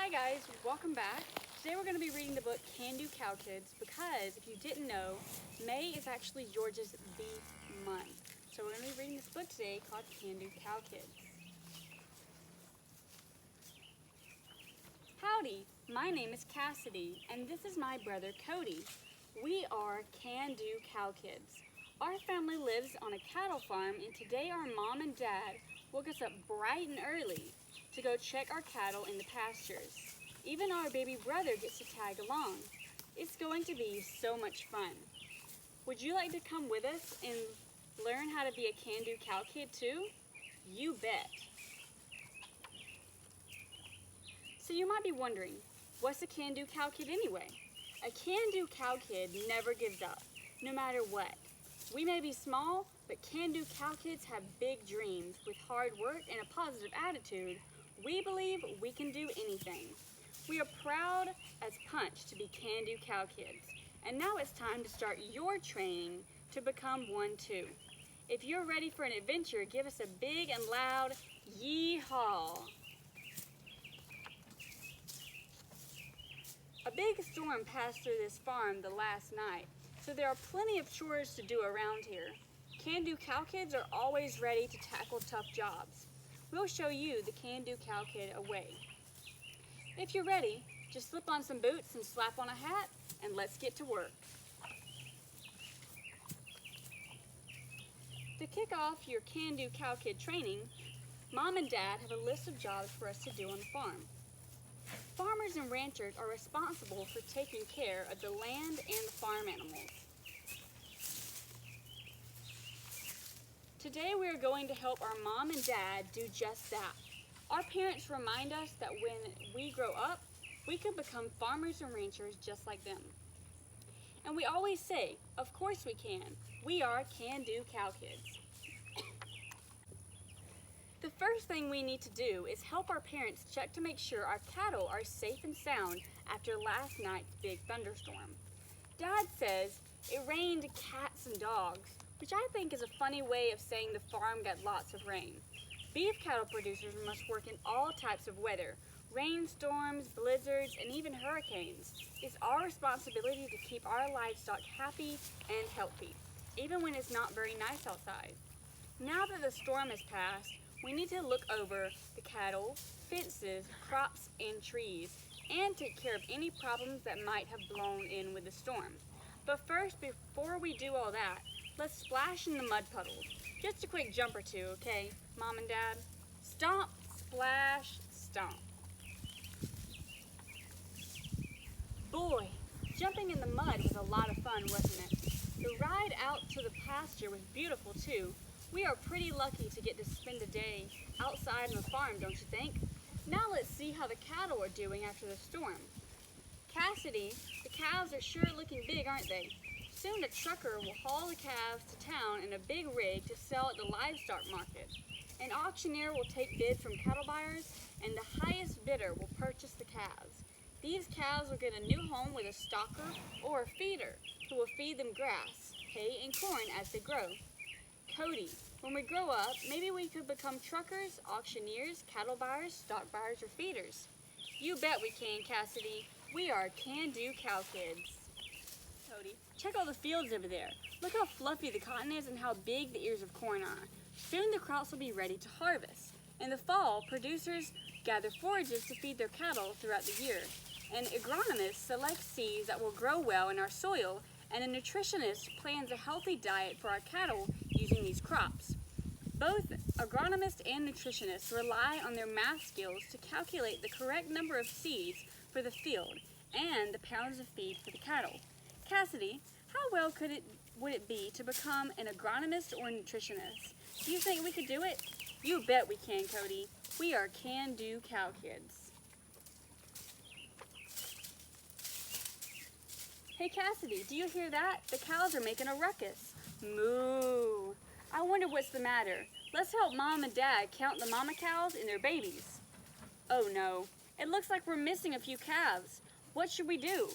Hi guys, welcome back. Today we're going to be reading the book Can Do Cowkids because if you didn't know, May is actually Georgia's bee month. So we're going to be reading this book today called Can Do Cowkids. Howdy, my name is Cassidy and this is my brother Cody. We are Can Do Cowkids. Our family lives on a cattle farm and today our mom and dad woke us up bright and early to go check our cattle in the pastures. Even our baby brother gets to tag along. It's going to be so much fun. Would you like to come with us and learn how to be a can-do cow kid too? You bet. So you might be wondering, what's a can-do cow kid anyway? A can-do cow kid never gives up, no matter what. We may be small, but can-do cow kids have big dreams. With hard work and a positive attitude, we believe we can do anything. We are proud as punch to be can-do cow kids. And now it's time to start your training to become one too. If you're ready for an adventure, give us a big and loud yee-haw. A big storm passed through this farm the last night, so there are plenty of chores to do around here. Can-do cow kids are always ready to tackle tough jobs. We'll show you the can-do cow kid a way. If you're ready, just slip on some boots and slap on a hat, and let's get to work. To kick off your can-do cow kid training, Mom and Dad have a list of jobs for us to do on the farm. Farmers and ranchers are responsible for taking care of the land and the farm animals. Today we are going to help our mom and dad do just that. Our parents remind us that when we grow up, we can become farmers and ranchers just like them. And we always say, of course we can. We are can-do cow kids. The first thing we need to do is help our parents check to make sure our cattle are safe and sound after last night's big thunderstorm. Dad says it rained cats and dogs, which I think is a funny way of saying the farm got lots of rain. Beef cattle producers must work in all types of weather, rainstorms, blizzards, and even hurricanes. It's our responsibility to keep our livestock happy and healthy, even when it's not very nice outside. Now that the storm has passed, we need to look over the cattle, fences, crops, and trees, and take care of any problems that might have blown in with the storm. But first, before we do all that, let's splash in the mud puddles. Just a quick jump or two, okay, Mom and Dad? Stomp, splash, stomp. Boy, jumping in the mud was a lot of fun, wasn't it? The ride out to the pasture was beautiful too. We are pretty lucky to get to spend a day outside on the farm, don't you think? Now let's see how the cattle are doing after the storm. Cassidy, the calves are sure looking big, aren't they? Soon a trucker will haul the calves to town in a big rig to sell at the livestock market. An auctioneer will take bids from cattle buyers, and the highest bidder will purchase the calves. These calves will get a new home with a stalker or a feeder who will feed them grass, hay, and corn as they grow. Cody, when we grow up, maybe we could become truckers, auctioneers, cattle buyers, stock buyers, or feeders. You bet we can, Cassidy. We are can-do cow kids. Cody, check all the fields over there. Look how fluffy the cotton is and how big the ears of corn are. Soon the crops will be ready to harvest. In the fall, producers gather forages to feed their cattle throughout the year. An agronomist selects seeds that will grow well in our soil, and a nutritionist plans a healthy diet for our cattle using these crops. Both agronomists and nutritionists rely on their math skills to calculate the correct number of seeds for the field and the pounds of feed for the cattle. Cassidy, how well would it be to become an agronomist or a nutritionist? Do you think we could do it? You bet we can, Cody. We are can-do cow kids. Hey Cassidy, do you hear that? The cows are making a ruckus. Moo! I wonder what's the matter. Let's help Mom and Dad count the mama cows and their babies. Oh no, it looks like we're missing a few calves. What should we do?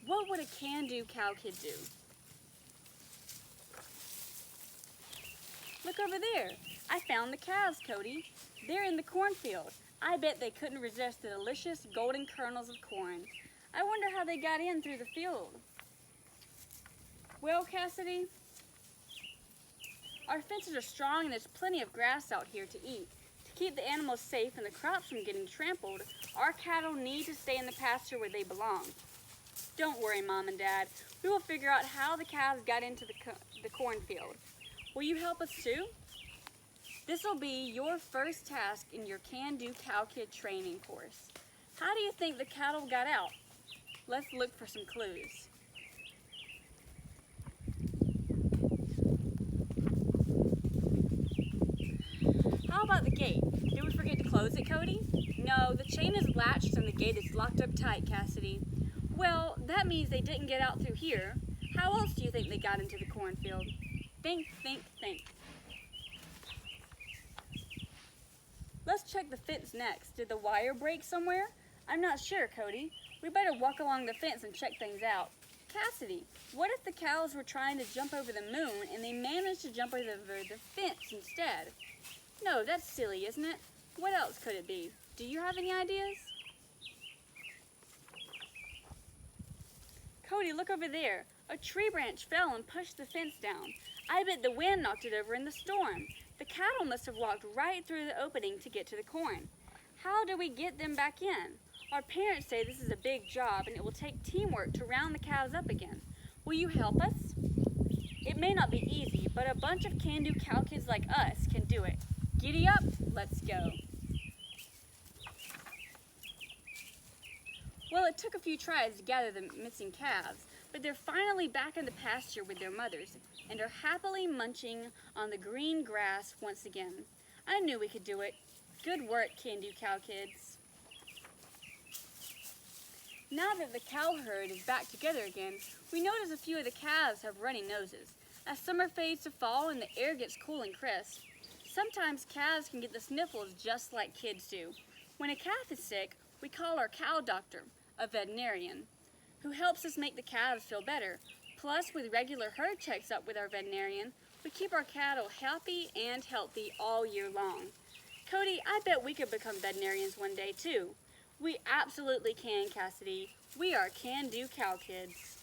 What would a can-do cow kid do? Look over there. I found the calves, Cody. They're in the cornfield. I bet they couldn't resist the delicious golden kernels of corn. I wonder how they got in through the field. Well, Cassidy, our fences are strong and there's plenty of grass out here to eat. To keep the animals safe and the crops from getting trampled, our cattle need to stay in the pasture where they belong. Don't worry, Mom and Dad. We will figure out how the calves got into the cornfield. Will you help us too? This will be your first task in your Can-Do Cow Kid training course. How do you think the cattle got out? Let's look for some clues. How about the gate? Did we forget to close it, Cody? No, the chain is latched and the gate is locked up tight, Cassidy. Well, that means they didn't get out through here. How else do you think they got into the cornfield? Think, think, think. Let's check the fence next. Did the wire break somewhere? I'm not sure, Cody. We better walk along the fence and check things out. Cassidy, what if the cows were trying to jump over the moon and they managed to jump over the fence instead? No, that's silly, isn't it? What else could it be? Do you have any ideas? Cody, look over there. A tree branch fell and pushed the fence down. I bet the wind knocked it over in the storm. The cattle must have walked right through the opening to get to the corn. How do we get them back in? Our parents say this is a big job and it will take teamwork to round the cows up again. Will you help us? It may not be easy, but a bunch of can-do cow kids like us can do it. Giddy up, let's go. Well, it took a few tries to gather the missing calves, but they're finally back in the pasture with their mothers and are happily munching on the green grass once again. I knew we could do it. Good work, Can-Do Cow Kids. Now that the cow herd is back together again, we notice a few of the calves have runny noses. As summer fades to fall and the air gets cool and crisp, sometimes calves can get the sniffles just like kids do. When a calf is sick, we call our cow doctor, a veterinarian, who helps us make the calves feel better. Plus, with regular herd checks up with our veterinarian, we keep our cattle happy and healthy all year long. Cody, I bet we could become veterinarians one day too. We absolutely can, Cassidy. We are Can-Do Cow Kids.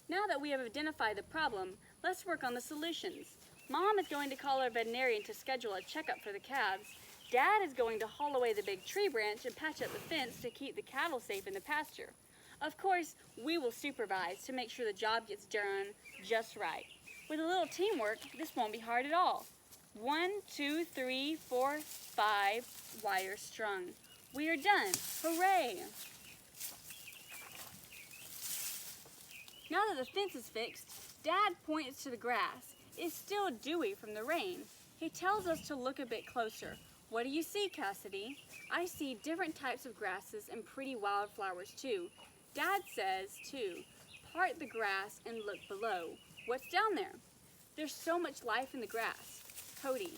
Now that we have identified the problem, let's work on the solutions. Mom is going to call our veterinarian to schedule a checkup for the calves. Dad is going to haul away the big tree branch and patch up the fence to keep the cattle safe in the pasture. Of course, we will supervise to make sure the job gets done just right. With a little teamwork, this won't be hard at all. 1, 2, 3, 4, 5 wires strung. We are done. Hooray! Now that the fence is fixed, Dad points to the grass. It's still dewy from the rain. He tells us to look a bit closer. What do you see, Cassidy? I see different types of grasses and pretty wildflowers too. Dad says, too, part the grass and look below. What's down there? There's so much life in the grass. Cody,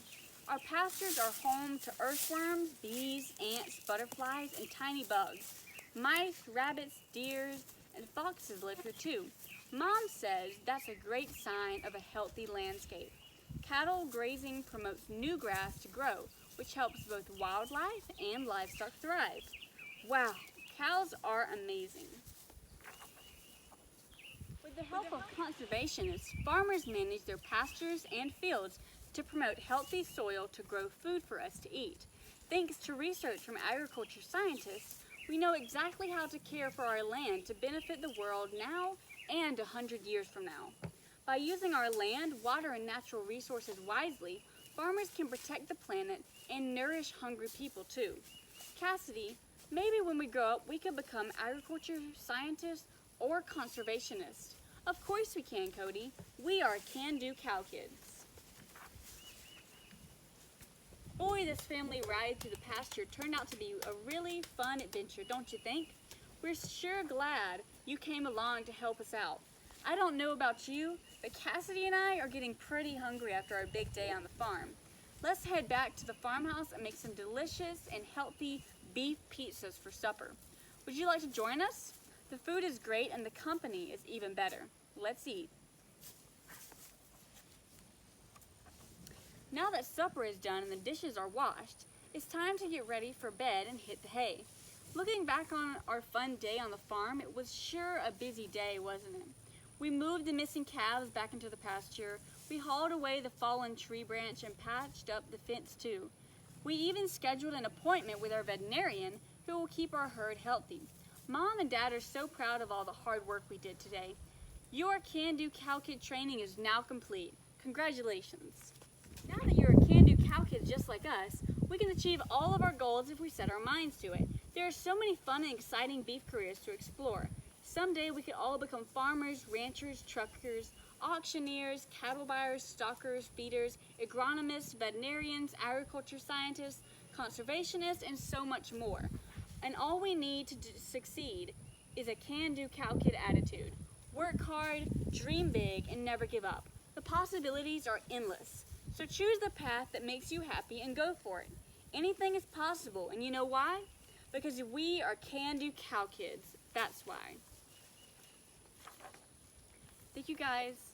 our pastures are home to earthworms, bees, ants, butterflies, and tiny bugs. Mice, rabbits, deer, and foxes live here too. Mom says that's a great sign of a healthy landscape. Cattle grazing promotes new grass to grow, which helps both wildlife and livestock thrive. Wow, cows are amazing. With the help of conservationists, farmers manage their pastures and fields to promote healthy soil to grow food for us to eat. Thanks to research from agriculture scientists, we know exactly how to care for our land to benefit the world now and 100 years from now. By using our land, water, and natural resources wisely, farmers can protect the planet and nourish hungry people too. Cassidy, maybe when we grow up we could become agriculture scientists or conservationists. Of course we can, Cody. We are Can-Do Cow Kids. Boy, this family ride through the pasture turned out to be a really fun adventure, don't you think? We're sure glad you came along to help us out. I don't know about you, but Cassidy and I are getting pretty hungry after our big day on the farm. Let's head back to the farmhouse and make some delicious and healthy beef pizzas for supper. Would you like to join us? The food is great and the company is even better. Let's eat. Now that supper is done and the dishes are washed, it's time to get ready for bed and hit the hay. Looking back on our fun day on the farm, it was sure a busy day, wasn't it? We moved the missing calves back into the pasture, we hauled away the fallen tree branch and patched up the fence too. We even scheduled an appointment with our veterinarian who will keep our herd healthy. Mom and Dad are so proud of all the hard work we did today. Your Can-Do Cow Kid training is now complete. Congratulations! Now that you're a Can-Do Cow Kid just like us, we can achieve all of our goals if we set our minds to it. There are so many fun and exciting beef careers to explore. Someday we could all become farmers, ranchers, truckers, auctioneers, cattle buyers, stockers, feeders, agronomists, veterinarians, agriculture scientists, conservationists, and so much more. And all we need to succeed is a can-do cow kid attitude. Work hard, dream big, and never give up. The possibilities are endless. So choose the path that makes you happy and go for it. Anything is possible, and you know why? Because we are Can-Do Cow Kids. That's why. Thank you guys.